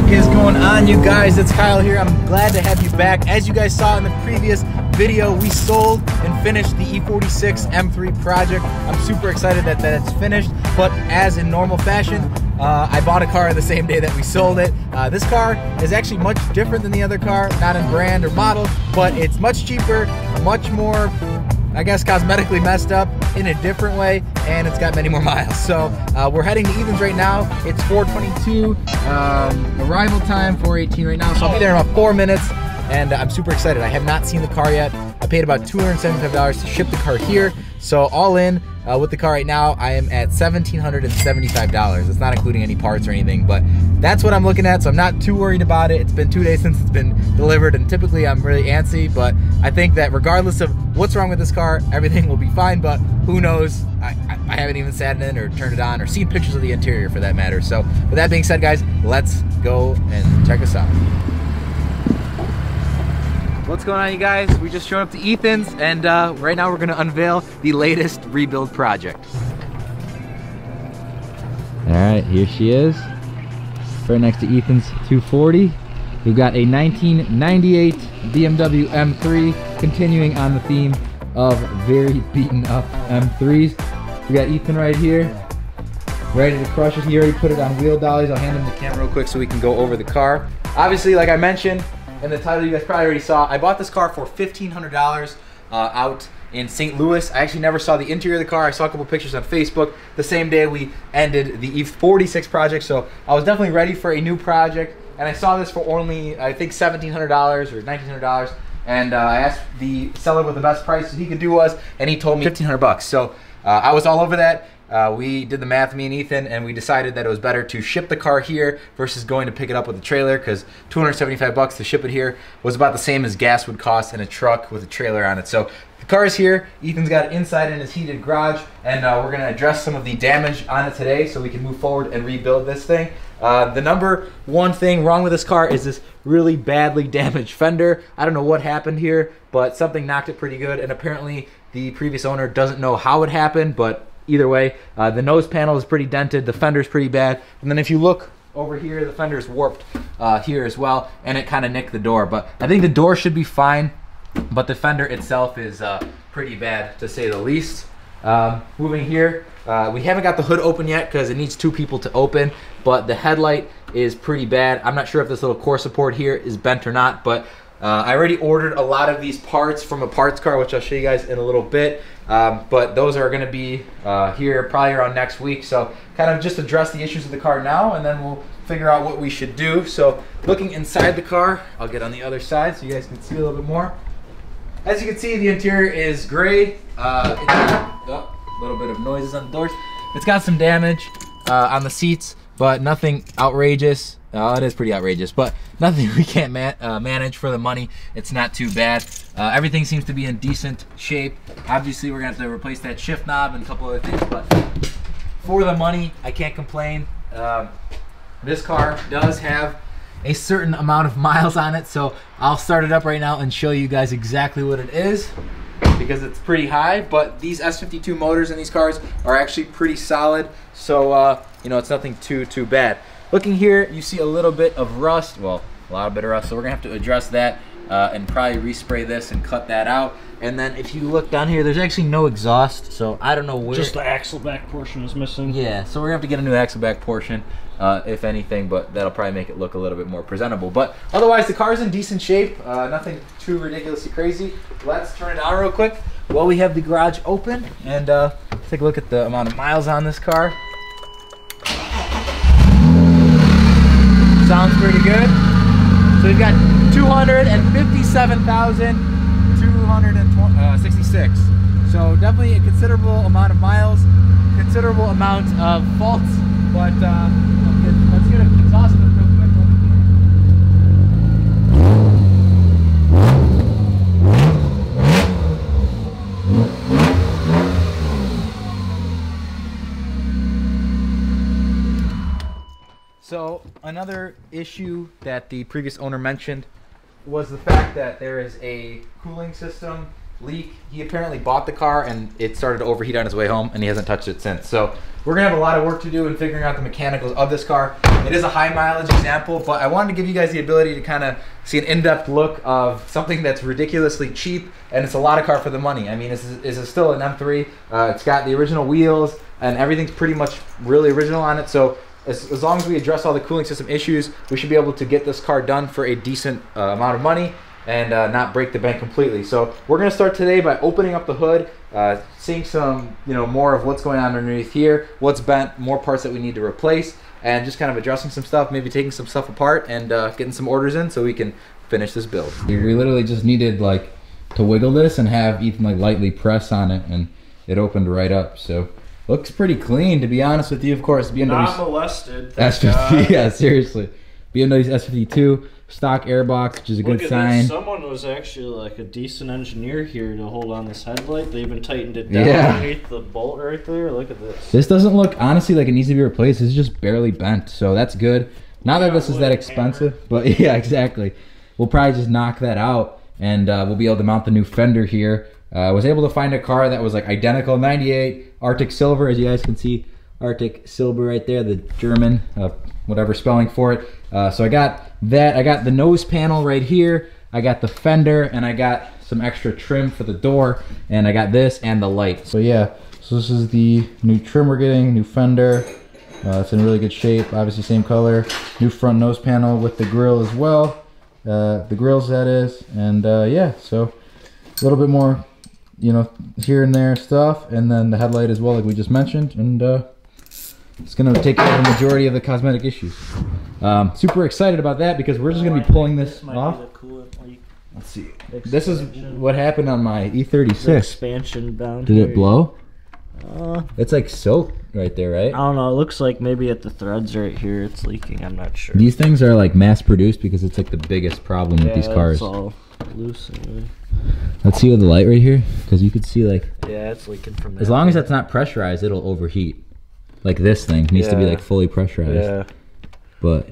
What is going on, you guys? It's Kyle here. I'm glad to have you back. As you guys saw in the previous video, we sold and finished the E36 M3 project. I'm super excited that it's finished, but as in normal fashion, I bought a car the same day that we sold it. This car is actually much different than the other car, not in brand or model, but it's much cheaper, much more, I guess, cosmetically messed up in a different way, and it's got many more miles. So we're heading to Ethan's right now. It's 4:22, arrival time 4:18 right now, so I'll be there in about 4 minutes, and I'm super excited. I have not seen the car yet. I paid about $275 to ship the car here, so all in with the car right now, I am at $1,775. It's not including any parts or anything, but that's what I'm looking at, so I'm not too worried about it. It's been 2 days since it's been delivered, and typically I'm really antsy, but I think that regardless of what's wrong with this car, everything will be fine, but who knows? I haven't even sat in it or turned it on or seen pictures of the interior for that matter. So with that being said, guys, let's go and check us out. What's going on, you guys? We just showed up to Ethan's, and right now we're gonna unveil the latest rebuild project. All right, here she is, right next to Ethan's 240. We've got a 1998 BMW M3, continuing on the theme of very beaten up M3s. We got Ethan right here, ready to crush it. He already put it on wheel dollies. I'll hand him the camera real quick so we can go over the car. Obviously, like I mentioned, and the title you guys probably already saw, I bought this car for $1,500 out in St. Louis. I actually never saw the interior of the car. I saw a couple pictures on Facebook the same day we ended the E46 project, so I was definitely ready for a new project, and I saw this for only, I think, $1,700 or $1,900, and I asked the seller what the best price he could do was, and he told me $1,500. So I was all over that. We did the math, me and Ethan, and we decided that it was better to ship the car here versus going to pick it up with a trailer, because $275 to ship it here was about the same as gas would cost in a truck with a trailer on it. So the car is here. Ethan's got it inside in his heated garage, and we're going to address some of the damage on it today so we can move forward and rebuild this thing. The number one thing wrong with this car is this really badly damaged fender. I don't know what happened here, but something knocked it pretty good, and apparently the previous owner doesn't know how it happened, but either way, the nose panel is pretty dented, the fender's pretty bad, and then if you look over here, the fender's warped here as well, and it kind of nicked the door. But I think the door should be fine, but the fender itself is pretty bad, to say the least. Moving here, we haven't got the hood open yet because it needs 2 people to open, but the headlight is pretty bad. I'm not sure if this little core support here is bent or not, but I already ordered a lot of these parts from a parts car, which I'll show you guys in a little bit. But those are going to be here probably around next week. So kind of just address the issues of the car now, and then we'll figure out what we should do. So looking inside the car, I'll get on the other side so you guys can see a little bit more. As you can see, the interior is gray. A little bit of noises on the doors. It's got some damage on the seats, but nothing outrageous. It is pretty outrageous, but nothing we can't manage for the money. It's not too bad. Everything seems to be in decent shape. Obviously, we're gonna have to replace that shift knob and a couple other things, but for the money, I can't complain. This car does have a certain amount of miles on it, so I'll start it up right now and show you guys exactly what it is, because it's pretty high. But these S52 motors in these cars are actually pretty solid, so you know, it's nothing too bad. Looking here, you see a little bit of rust, well, a lot of bit of rust, so we're gonna have to address that and probably respray this and cut that out. And then if you look down here, there's actually no exhaust, so I don't know where. Just the axle back portion is missing. Yeah, so we're gonna have to get a new axle back portion, if anything, but that'll probably make it look a little bit more presentable. But otherwise, the car's in decent shape, nothing too ridiculously crazy. Let's turn it on real quick while we have the garage open, and take a look at the amount of miles on this car. Sounds pretty good. So we've got 257,266. So definitely a considerable amount of miles, considerable amount of faults, but let's get an exhaust real quick. So another issue that the previous owner mentioned was the fact that there is a cooling system leak. He apparently bought the car and it started to overheat on his way home and he hasn't touched it since. So we're gonna have a lot of work to do in figuring out the mechanicals of this car. It is a high mileage example, but I wanted to give you guys the ability to kind of see an in-depth look of something that's ridiculously cheap, and it's a lot of car for the money. I mean, this is still an M3. It's got the original wheels and everything's pretty much really original on it. So as long as we address all the cooling system issues, we should be able to get this car done for a decent amount of money and not break the bank completely. So we're gonna start today by opening up the hood, seeing some, more of what's going on underneath here, what's bent, more parts that we need to replace, and just kind of addressing some stuff, maybe taking some stuff apart and getting some orders in so we can finish this build. We literally just needed to wiggle this and have Ethan lightly press on it, and it opened right up. So looks pretty clean, to be honest with you. Of course, BMW's not molested. S50, yeah, seriously. BMW's S52 stock airbox, which is a good sign. This. Someone was actually a decent engineer here to hold on this headlight. They even tightened it down underneath the bolt right there. Look at this. This doesn't look, honestly, like it needs to be replaced. This is just barely bent, so that's good. Not that this is that expensive, but yeah, exactly. We'll probably just knock that out, and we'll be able to mount the new fender here. I was able to find a car that was identical, 98 Arctic Silver, as you guys can see. Arctic Silver right there, the German, whatever spelling for it. So I got that. I got the nose panel right here. I got the fender, and I got some extra trim for the door, and I got this and the light. So yeah, so this is the new trim we're getting, new fender. It's in really good shape, obviously same color. New front nose panel with the grill as well. The grills, that is. And yeah, so a little bit more, here and there stuff, and then the headlight as well, like we just mentioned, and it's gonna take care of the majority of the cosmetic issues. Super excited about that because we're just gonna be pulling this off. Let's see. This is what happened on my E36. The expansion down. Did it blow? It's soaked right there, right? I don't know. It looks like maybe at the threads right here it's leaking. I'm not sure. These things are mass produced because it's the biggest problem with these cars. It's all loose anyway. Let's see with the light right here, because you could see yeah, it's leaking from that. As long as that's not pressurized, it'll overheat. This thing needs to be fully pressurized. Yeah. But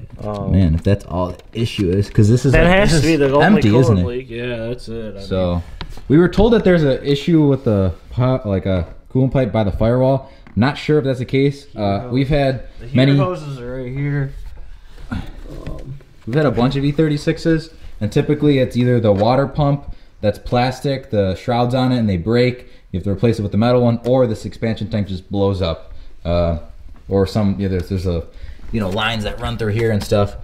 man, if that's all the issue is, because this is that has to be the only empty, isn't it? Leak. Yeah, that's it. So we were told that there's an issue with the a coolant pipe by the firewall. Not sure if that's the case. We've had many hoses are right here. We've had a bunch of E36s, and typically it's either the water pump that's plastic, the shrouds on it, and they break. You have to replace it with the metal one, or this expansion tank just blows up. Or some, there's a, lines that run through here and stuff.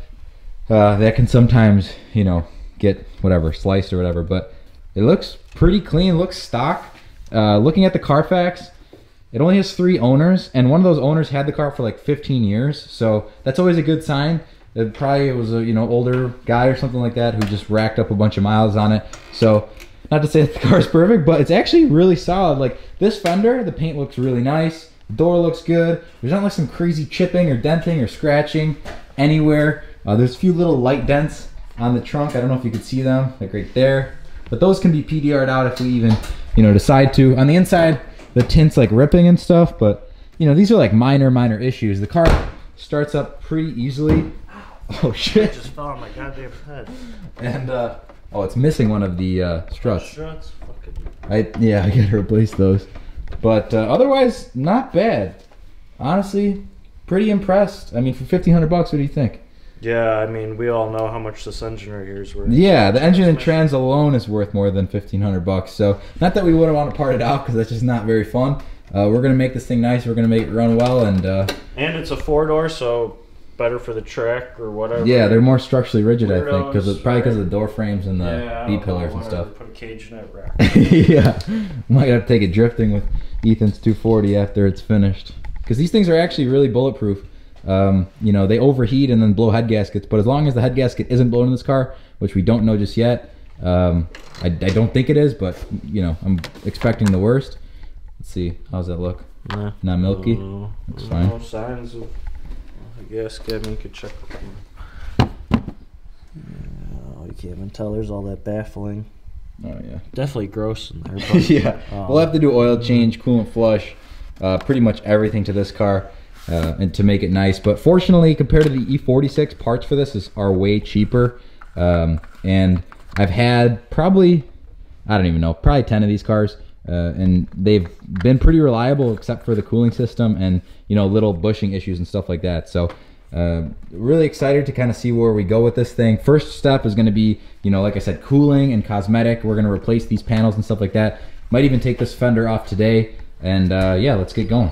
That can sometimes, get whatever, sliced or whatever, but it looks pretty clean, looks stock. Looking at the Carfax, it only has 3 owners, and one of those owners had the car for 15 years, so that's always a good sign. It probably was a, older guy or something like that who just racked up a bunch of miles on it. So, not to say that the car is perfect, but it's actually really solid. This fender, the paint looks really nice. The door looks good. There's not some crazy chipping or denting or scratching anywhere. There's a few little light dents on the trunk. I don't know if you could see them, right there. But those can be PDR'd out if we even, decide to. On the inside, the tint's ripping and stuff, but these are minor issues. The car starts up pretty easily. Oh shit! I just fell on my goddamn head. And oh, it's missing one of the struts. Struts? I gotta replace those. But otherwise, not bad. Honestly, pretty impressed. I mean, for $1,500 bucks, what do you think? Yeah, I mean, we all know how much this engine right here is worth. Yeah, the engine and trans alone is worth more than $1,500 bucks. So, not that we wouldn't want to part it out, because that's just not very fun. We're gonna make this thing nice. We're gonna make it run well, and it's a 4-door, so better for the track or whatever. Yeah, they're more structurally rigid, I think, because probably because of the door frames and the B pillars and stuff. Put a cage in it, rack. Yeah, might have to take it drifting with Ethan's 240 after it's finished, because these things are actually really bulletproof. They overheat and then blow head gaskets, but as long as the head gasket isn't blown in this car, which we don't know just yet, I don't think it is, but I'm expecting the worst. Let's see, how's that look? Nah, not milky. Looks fine. No signs of gasket. I mean, you could check. You can't even tell. There's all that baffling. Oh yeah, definitely gross in there. But, yeah, we'll have to do oil change, coolant flush, pretty much everything to this car, and to make it nice. But fortunately, compared to the E46, parts for this are way cheaper. And I've had probably I don't even know, probably 10 of these cars. And they've been pretty reliable except for the cooling system and, you know, little bushing issues and stuff like that. So really excited to kind of see where we go with this thing. First step is going to be, you know, like I said, cooling and cosmetic. We're going to replace these panels and stuff like that. Might even take this fender off today. And yeah, let's get going.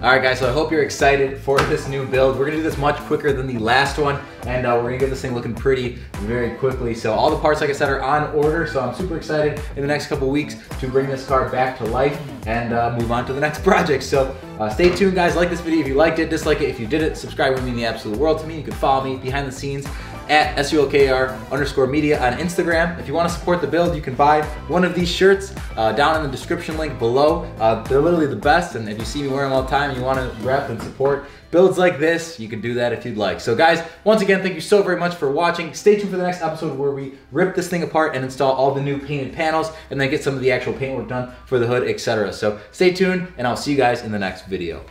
Alright guys, so I hope you're excited for this new build. We're going to do this much quicker than the last one, and we're going to get this thing looking pretty very quickly. So all the parts, like I said, are on order, so I'm super excited in the next couple weeks to bring this car back to life and move on to the next project. So stay tuned guys, like this video if you liked it, dislike it if you didn't, subscribe, would mean the absolute world to me. You can follow me behind the scenes at SULKR_media on Instagram. If you want to support the build, you can buy one of these shirts down in the description link below. They're literally the best, and if you see me wearing them all the time and you want to rep and support builds like this, you can do that if you'd like. So guys, once again, thank you so very much for watching. Stay tuned for the next episode where we rip this thing apart and install all the new painted panels and then get some of the actual paintwork done for the hood, etc. So stay tuned, and I'll see you guys in the next video.